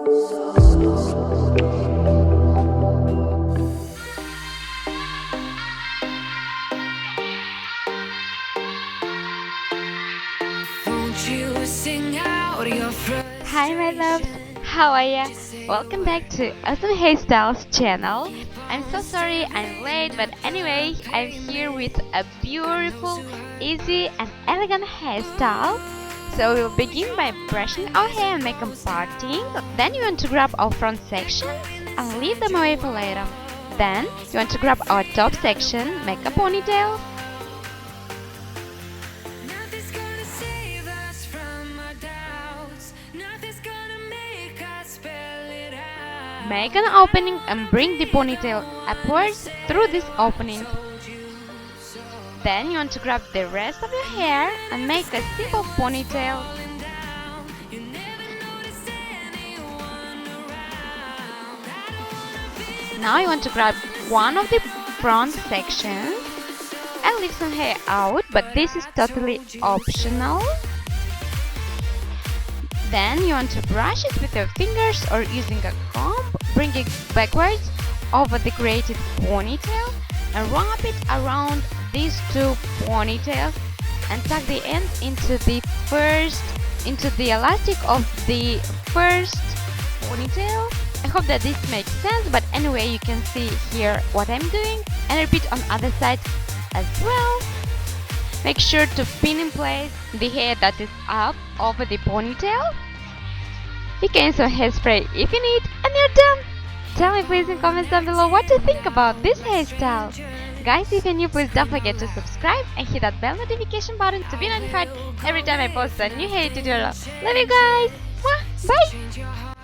Hi my loves, how are ya? Welcome back to Awesome Hairstyles channel. I'm so sorry I'm late, but anyway, I'm here with a beautiful, easy and elegant hairstyle. So we'll begin by brushing our hair and make them parting. Then you want to grab our front sections and leave them away for later. Then you want to grab our top section, make a ponytail. Make an opening and bring the ponytail upwards through this opening. Then you want to grab the rest of your hair and make a simple ponytail. Now you want to grab one of the front sections and leave some hair out, but this is totally optional. Then you want to brush it with your fingers or using a comb, bring it backwards over the created ponytail and wrap it around these two ponytails and tuck the ends into the elastic of the first ponytail. I hope that this makes sense, but anyway you can see here what I'm doing and repeat on other side as well. Make sure to pin in place the hair that is up over the ponytail. You can use some hairspray if you need, and you're done! Tell me please in comments down below what you think about this hairstyle. Guys, if you're new, please don't forget to subscribe and hit that bell notification button to be notified every time I post a new hair tutorial. Love you guys! Bye!